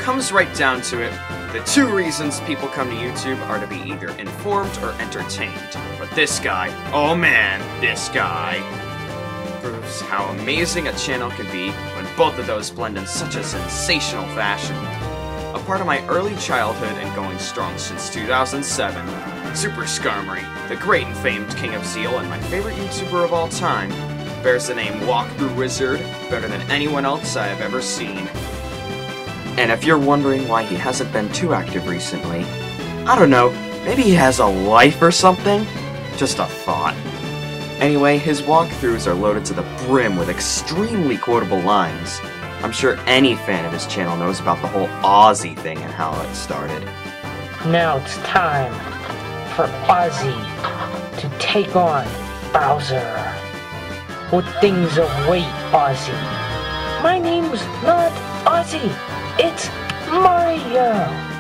comes right down to it, the two reasons people come to YouTube are to be either informed or entertained. But this guy, oh man, this guy, proves how amazing a channel can be when both of those blend in such a sensational fashion. A part of my early childhood and going strong since 2007, SuperSkarmory, the great and famed king of Zeal and my favorite YouTuber of all time, bears the name Walkthrough Wizard better than anyone else I have ever seen. And if you're wondering why he hasn't been too active recently, I don't know, maybe he has a life or something? Just a thought. Anyway, his walkthroughs are loaded to the brim with extremely quotable lines. I'm sure any fan of his channel knows about the whole Aussie thing and how it started. Now it's time for Ozzy to take on Bowser. What things await Ozzy? My name's not Ozzy, it's Mario!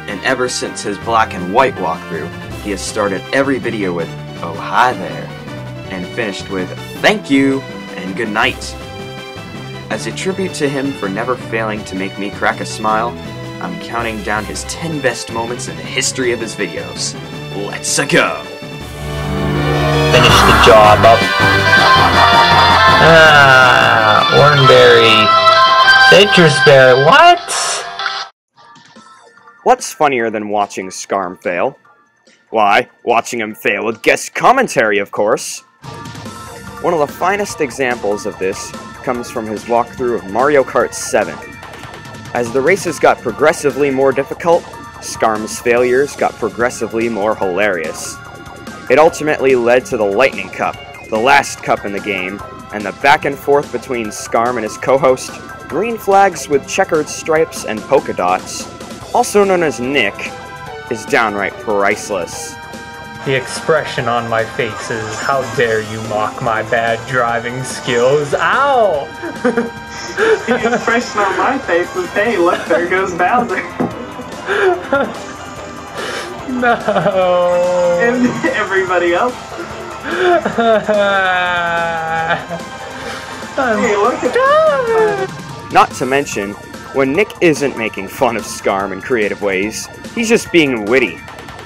And ever since his black and white walkthrough, he has started every video with, "Oh hi there," and finished with, "Thank you," and "Good night." As a tribute to him for never failing to make me crack a smile, I'm counting down his 10 best moments in the history of his videos. Let's go! Finish the job up. Oranberry. Citrus berry, what? What's funnier than watching Skarm fail? Why, watching him fail with guest commentary, of course! One of the finest examples of this comes from his walkthrough of Mario Kart 7. As the races got progressively more difficult, Skarm's failures got progressively more hilarious. It ultimately led to the Lightning Cup, the last cup in the game, and the back and forth between Skarm and his co-host, Green Flags with checkered stripes and polka dots, also known as Nick, is downright priceless. The expression on my face is, how dare you mock my bad driving skills, ow! The expression on my face is, hey, look, there goes Bowser. No! And everybody else. Hey, look at that. Not to mention, when Nick isn't making fun of Skarm in creative ways, he's just being witty,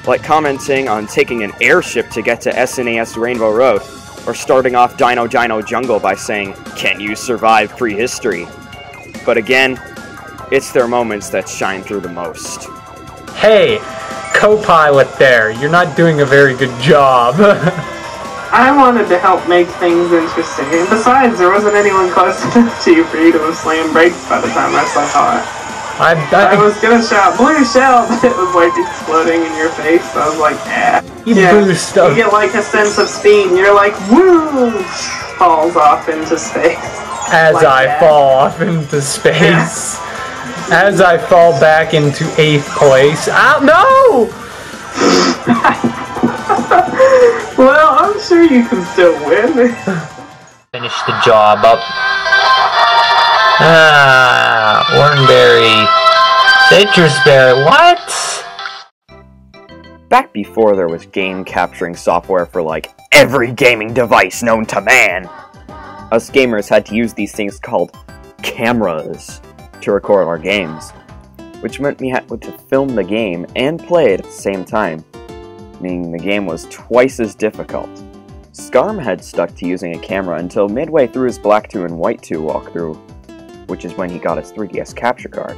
like commenting on taking an airship to get to SNES Rainbow Road, or starting off Dino Dino Jungle by saying, "Can't you survive prehistory?" But again, it's their moments that shine through the most. Hey, co-pilot there, you're not doing a very good job. I wanted to help make things interesting, and besides, there wasn't anyone close enough to you for you to have slammed brakes by the time I saw it. I was gonna shout blue shell, but it was like exploding in your face, so I was like, eh. You boost up. You get like a sense of speed, and you're like, woo! Falls off into space. As like I that. fall off into space. Yeah. As I fall back into 8th place. Ow, no! Well, I'm sure you can still win. Finish the job up. Oranberry. Citrus berry, what? Back before there was game capturing software for like every gaming device known to man, us gamers had to use these things called cameras to record our games, which meant we had to film the game and play it at the same time, meaning the game was twice as difficult. Skarm had stuck to using a camera until midway through his Black 2 and White 2 walkthrough, which is when he got his 3DS capture card.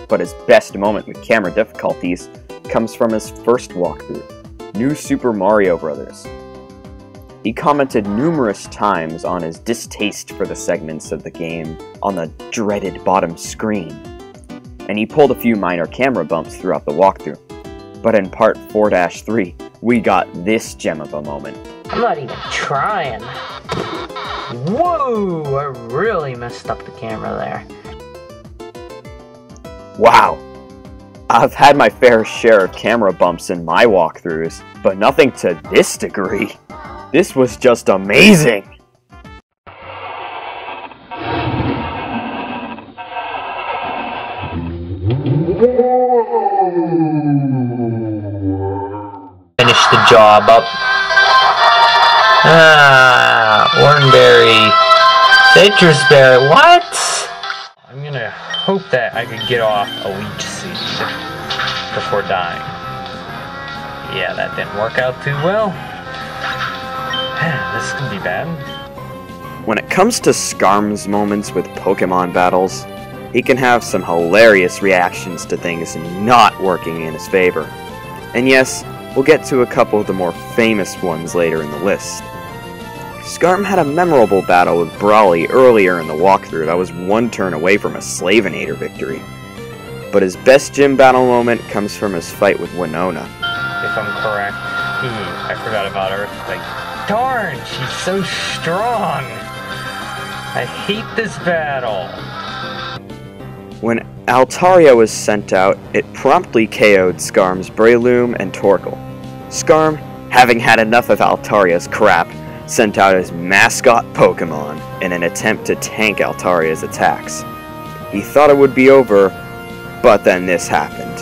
But his best moment with camera difficulties comes from his first walkthrough, New Super Mario Bros. He commented numerous times on his distaste for the segments of the game on the dreaded bottom screen, and he pulled a few minor camera bumps throughout the walkthrough. But in part 4-3, we got this gem of a moment. I'm not even trying. Whoa! I really messed up the camera there. Wow! I've had my fair share of camera bumps in my walkthroughs, but nothing to this degree. This was just amazing! Finish the job up. Oranberry. Citrus berry, what? I'm gonna hope that I could get off a leech seed before dying. Yeah, that didn't work out too well. This could be bad. When it comes to Skarm's moments with Pokemon battles, he can have some hilarious reactions to things not working in his favor. And yes, we'll get to a couple of the more famous ones later in the list. Skarm had a memorable battle with Brawly earlier in the walkthrough that was one turn away from a Slavinator victory. But his best gym battle moment comes from his fight with Winona. If I'm correct. I forgot about Earthquake. Darn, she's so strong! I hate this battle! When Altaria was sent out, it promptly KO'd Skarm's Breloom and Torkoal. Skarm, having had enough of Altaria's crap, sent out his mascot Pokemon in an attempt to tank Altaria's attacks. He thought it would be over, but then this happened.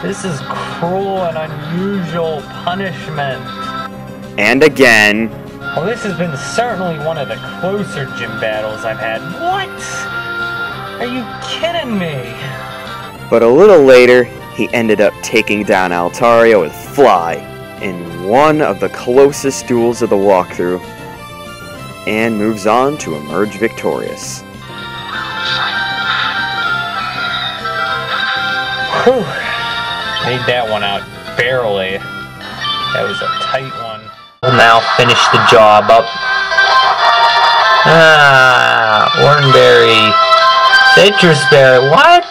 This is cruel and unusual punishment. And again... Well, this has been certainly one of the closer gym battles I've had. What? Are you kidding me? But a little later, he ended up taking down Altaria with Fly in one of the closest duels of the walkthrough, and moves on to emerge victorious. Whew. Made that one out barely. That was a tight one. We'll now finish the job up. Oranberry. Citrus berry. What?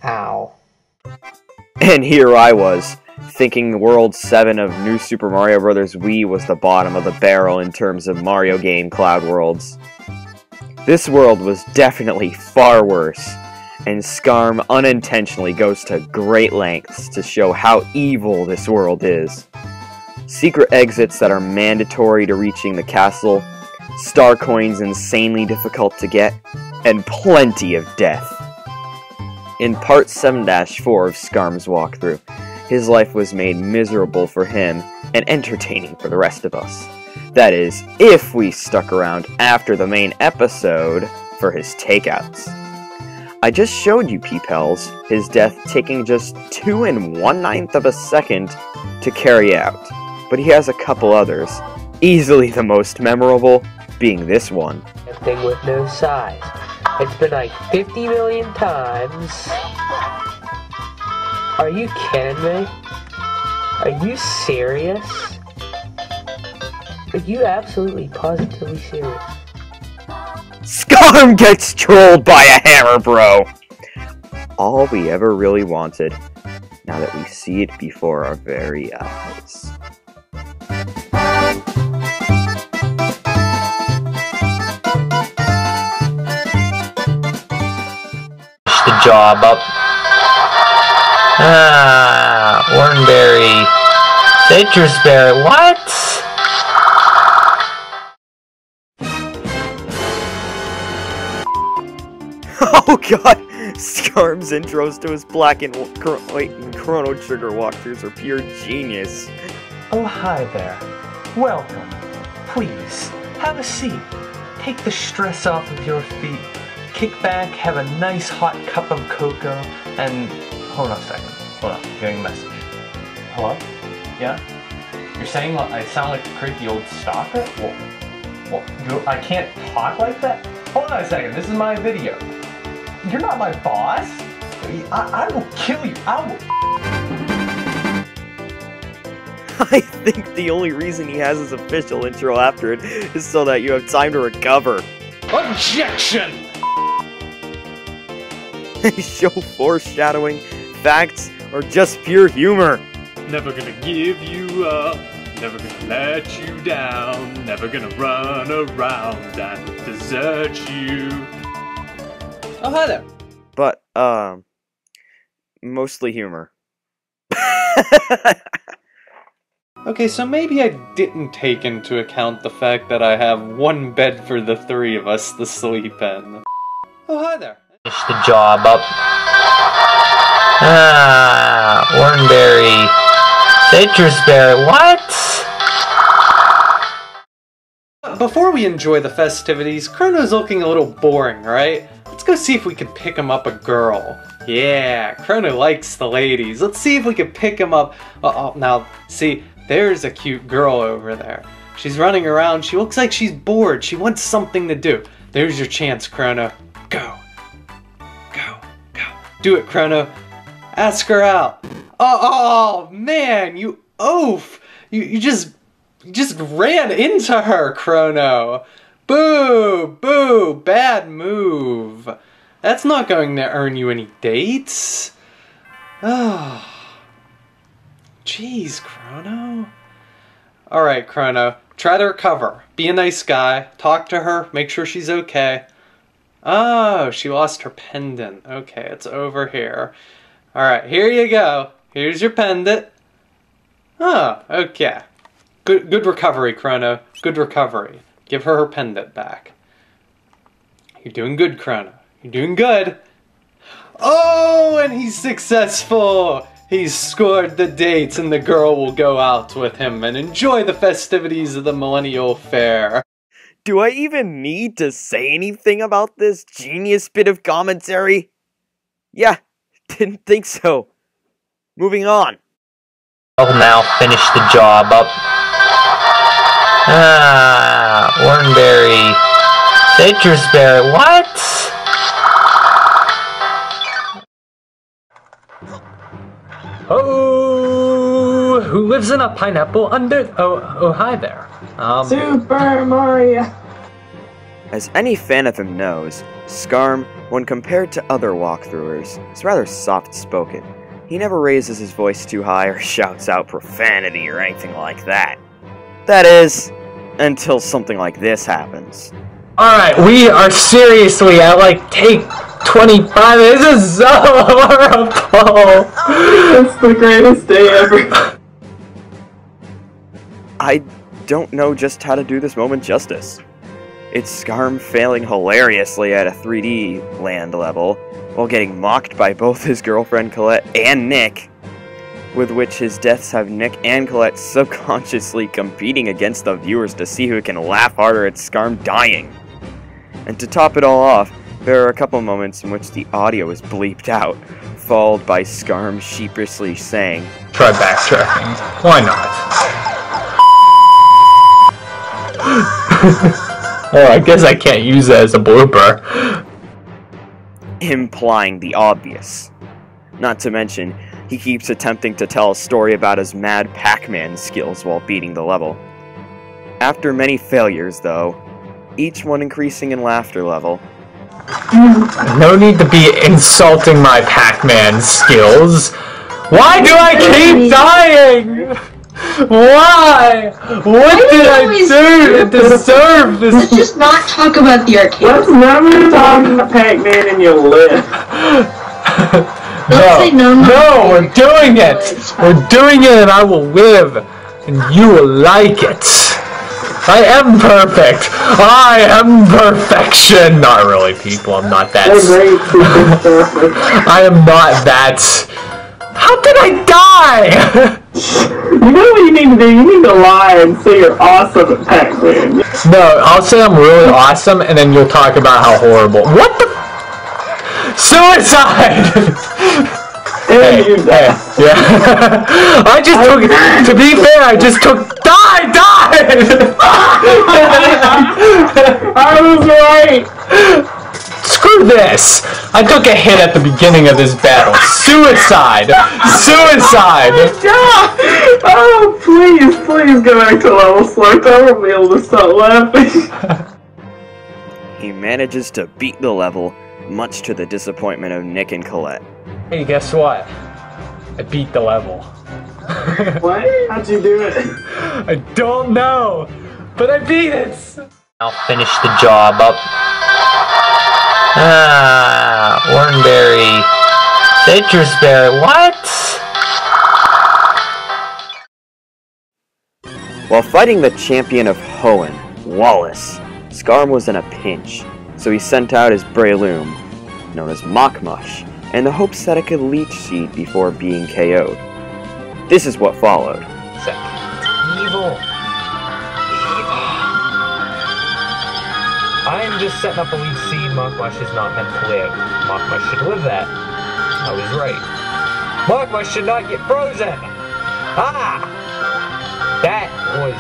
Ow. And here I was, thinking World 7 of New Super Mario Bros. Wii was the bottom of the barrel in terms of Mario game Cloud Worlds. This world was definitely far worse, and Skarm unintentionally goes to great lengths to show how evil this world is. Secret exits that are mandatory to reaching the castle, star coins insanely difficult to get, and plenty of death. In Part 7-4 of Skarm's walkthrough, his life was made miserable for him and entertaining for the rest of us. That is, if we stuck around after the main episode for his takeouts. I just showed you, Peepels, his death taking just 2 1/9 of a second to carry out, but he has a couple others, easily the most memorable being this one. A thing with no size. It's been like 50 million times. Are you kidding me? Are you serious? Are you absolutely positively serious? Skarm gets trolled by a hammer, bro! All we ever really wanted, now that we see it before our very eyes. The job up. Oranberry. Citrus berry. What? Oh god! Skarm's intros to his Black and White and Chrono Trigger walkthroughs are pure genius. Oh, hi there. Welcome. Please, have a seat. Take the stress off of your feet. Kick back, have a nice hot cup of cocoa, and... Hold on a second. Hold on, getting a message. Hello? Yeah? You're saying I sound like a creepy old stalker? Well, I can't talk like that? Hold on a second, this is my video. You're not my boss? I will kill you. I think the only reason he has his official intro after it is so that you have time to recover. Objection! They show foreshadowing, facts, or just pure humor. Never gonna give you up, never gonna let you down, never gonna run around and desert you. Oh, hi there. But, mostly humor. Okay, so maybe I didn't take into account the fact that I have one bed for the three of us to sleep in. Oh, hi there. Finish the job up. Oranberry. Citrusberry. What? Before we enjoy the festivities, Chrono's looking a little boring, right? Let's go see if we can pick him up a girl. Yeah, Chrono likes the ladies. Let's see if we can pick him up. Now, see, there's a cute girl over there. She's running around. She looks like she's bored. She wants something to do. There's your chance, Chrono. Go. Go. Go. Do it, Chrono. Ask her out. Oh man, you oaf. You just ran into her, Chrono. Boo! Boo! Bad move. That's not going to earn you any dates. Oh. Jeez, Chrono. Alright, Chrono. Try to recover. Be a nice guy. Talk to her. Make sure she's okay. Oh, she lost her pendant. Okay, it's over here. Alright, here you go. Here's your pendant. Oh, okay. Good recovery, Chrono. Good recovery. Give her pendant back. You're doing good, Chrono. You're doing good. Oh, and he's successful. He's scored the dates and the girl will go out with him and enjoy the festivities of the Millennial Fair. Do I even need to say anything about this genius bit of commentary? Yeah, didn't think so. Moving on. I'll now finish the job up. Oranberry. Citrusberry. What? Oh, who lives in a pineapple under... Oh, hi there. Super Mario! As any fan of him knows, Skarm, when compared to other walkthroughers, is rather soft-spoken. He never raises his voice too high or shouts out profanity or anything like that. That is, until something like this happens. Alright, we are seriously at like take 25. This is so horrible! It's the greatest day ever. I don't know just how to do this moment justice. It's Skarm failing hilariously at a 3D land level, while getting mocked by both his girlfriend Colette and Nick, with which his deaths have Nick and Colette subconsciously competing against the viewers to see who can laugh harder at Skarm dying. And to top it all off, there are a couple moments in which the audio is bleeped out, followed by Skarm sheepishly saying, Try backtracking. Why not? Oh, I guess I can't use that as a blooper. implying the obvious. Not to mention, he keeps attempting to tell a story about his mad Pac-Man skills while beating the level. After many failures, though, each one increasing in laughter level. No need to be insulting my Pac-Man skills. Why do I keep dying? Why? What did I do to deserve this? Let's just not talk about the arcade. Let's never talk about Pac-Man and you'll live. No, we're doing it! We're doing it and I will live. And you will like it. I am perfect. I am perfection. Not really, people. I'm not that. I am not that. How did I die? You know what you need to do? You need to lie and say you're awesome at Pac-Man. No, I'll say I'm really awesome, and then you'll talk about how horrible. What the? Suicide! Hey, yeah. I just took. To be fair, I just took. Die! I was right. Screw this! I took a hit at the beginning of this battle. Suicide! Suicide! Oh, please go back to level select. I won't be able to stop laughing. He manages to beat the level, much to the disappointment of Nick and Colette. Hey, guess what? I beat the level. What? How'd you do it? I don't know, but I beat it! I'll finish the job up. Oranberry. Citrusberry. What? While fighting the champion of Hoenn, Wallace, Skarm was in a pinch, so he sent out his Breloom, known as Mockmush, in the hopes that it could leech seed before being KO'd. This is what followed. Evil. I am just setting up a leech seed. Machmash is not meant to live. Machmash should live that. I was right. Machmash should not get frozen! Ah! That was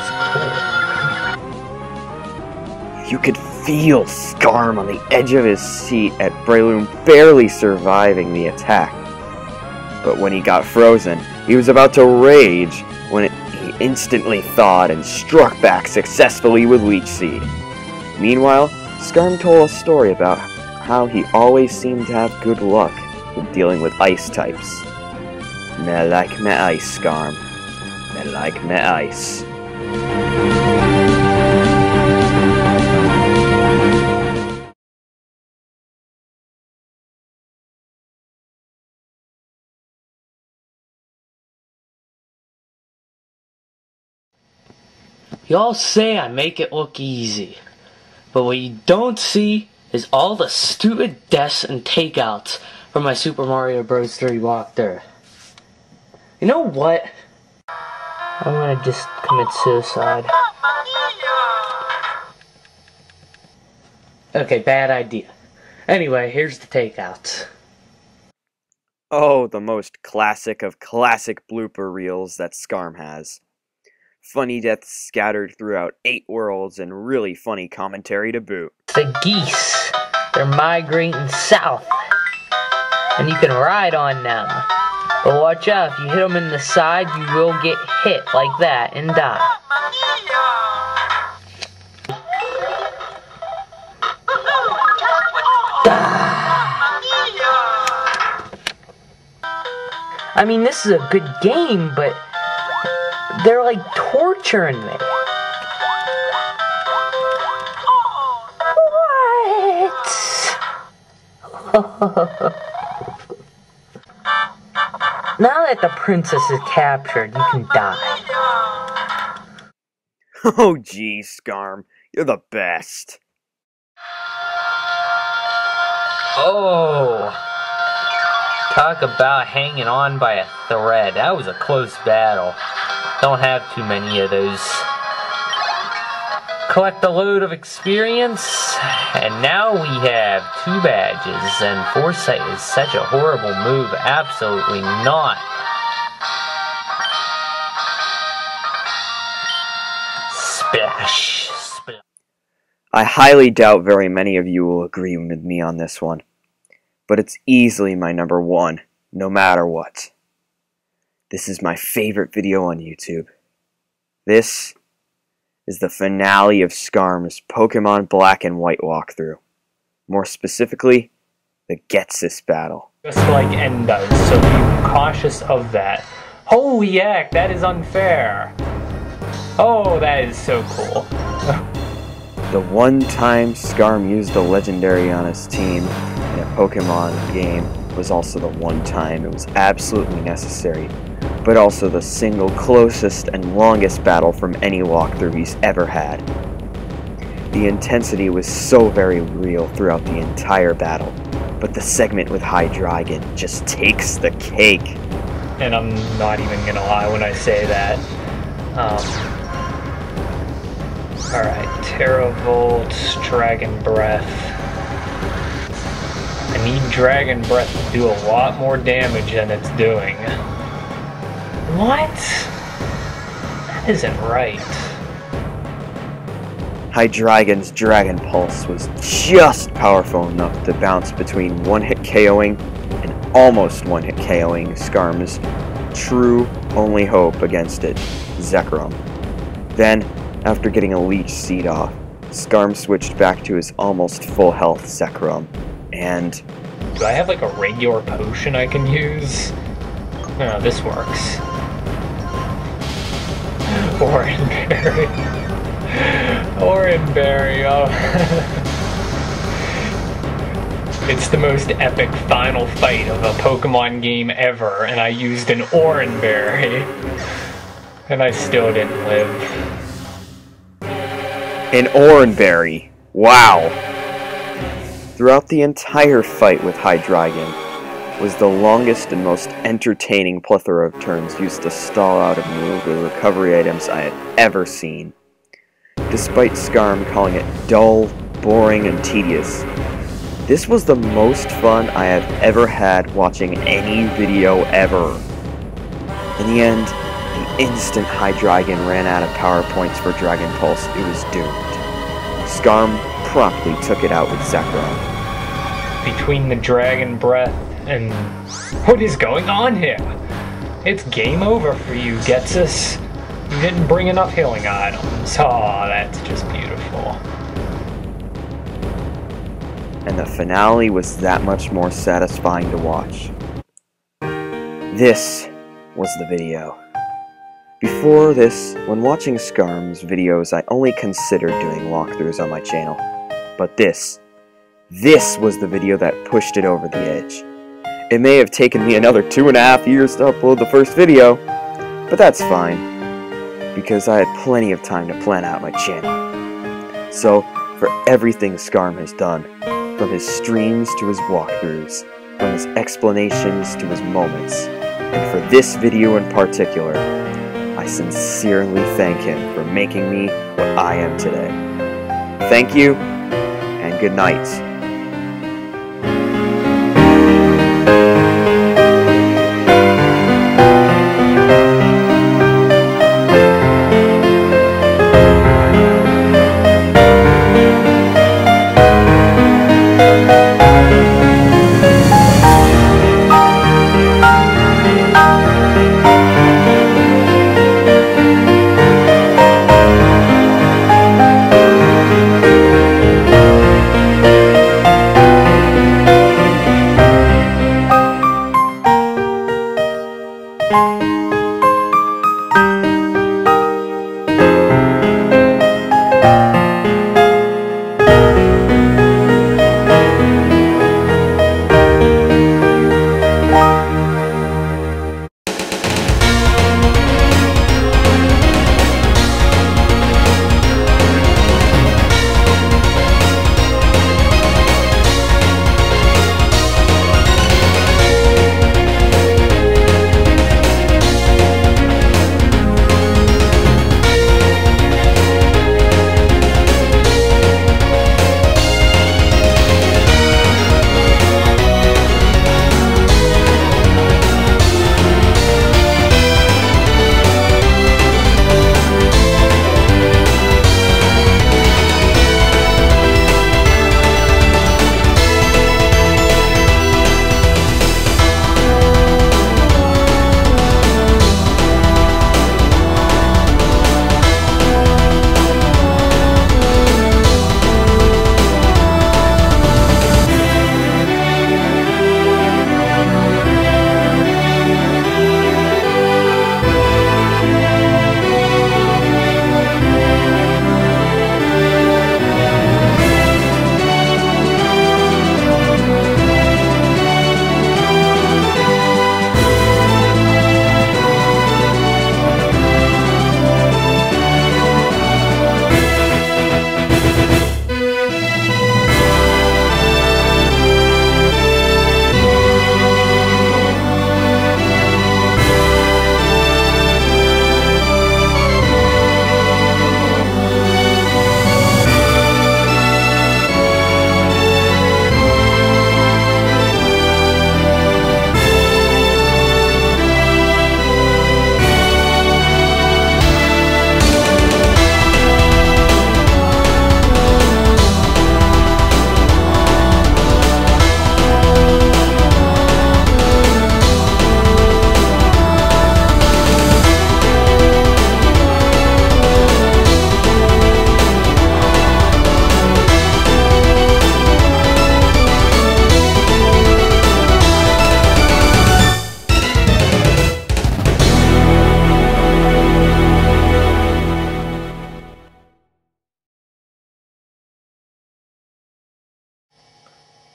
cool. You could feel Skarm on the edge of his seat at Breloom barely surviving the attack. But when he got frozen, he was about to rage when he instantly thawed and struck back successfully with Leech Seed. Meanwhile, Skarm told a story about how he always seemed to have good luck with dealing with ice types. Me like me ice, Skarm. Me like me ice. Y'all say I make it look easy, but what you don't see is all the stupid deaths and takeouts from my Super Mario Bros. 3 walkthrough. You know what? I'm gonna just commit suicide. Okay, bad idea. Anyway, here's the takeouts. Oh, the most classic of classic blooper reels that Skarm has. Funny deaths scattered throughout 8 worlds and really funny commentary to boot. The geese. They're migrating south. And you can ride on them. But watch out, if you hit them in the side, you will get hit like that and die. I mean, this is a good game, but they're like torturing me. What? Now that the princess is captured, you can die. Oh geez, Skarm, you're the best. Oh, talk about hanging on by a thread. That was a close battle. Don't have too many of those. Collect a load of experience, and now we have 2 badges, and Foresight is such a horrible move. Absolutely not. Splash. Splash. I highly doubt very many of you will agree with me on this one, but it's easily my number 1, no matter what. This is my favorite video on YouTube. This is the finale of Skarm's Pokemon Black and White walkthrough. More specifically, the Getsis battle. Just like N does, so be cautious of that. Holy heck, that is unfair. Oh, that is so cool. The one time Skarm used a legendary on his team in a Pokemon game was also the one time it was absolutely necessary, but also the single closest and longest battle from any walkthrough he's ever had. The intensity was so very real throughout the entire battle, but the segment with Hydreigon just takes the cake. And I'm not even gonna lie when I say that. Alright, Terravolt, Dragon Breath. I need Dragon Breath to do a lot more damage than it's doing. What? That isn't right. Hydreigon's Dragon Pulse was just powerful enough to bounce between one-hit KOing and almost one-hit KOing Skarm's true only hope against it, Zekrom. Then, after getting a Leech Seed off, Skarm switched back to his almost full health Zekrom, and... Do I have like a regular potion I can use? No, this works. Oranberry. Oranberry, oh. It's the most epic final fight of a Pokemon game ever, and I used an Oranberry. And I still didn't live. An Oranberry. Wow. Throughout the entire fight with Hydreigon, was the longest and most entertaining plethora of turns used to stall out a move or recovery items I had ever seen. Despite Skarm calling it dull, boring, and tedious, this was the most fun I have ever had watching any video ever. In the end, the instant High Dragon ran out of power points for Dragon Pulse, it was doomed. Skarm promptly took it out with Zekrom. Between the Dragon Breath and... What is going on here? It's game over for you, Getsus. You didn't bring enough healing items. Aw, that's just beautiful. And the finale was that much more satisfying to watch. This was the video. Before this, when watching Skarm's videos, I only considered doing walkthroughs on my channel. But this was the video that pushed it over the edge. It may have taken me another 2.5 years to upload the first video, but that's fine, because I had plenty of time to plan out my channel. So, for everything Skarm has done, from his streams to his walkthroughs, from his explanations to his moments, and for this video in particular, I sincerely thank him for making me what I am today. Thank you, and good night.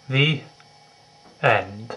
The end.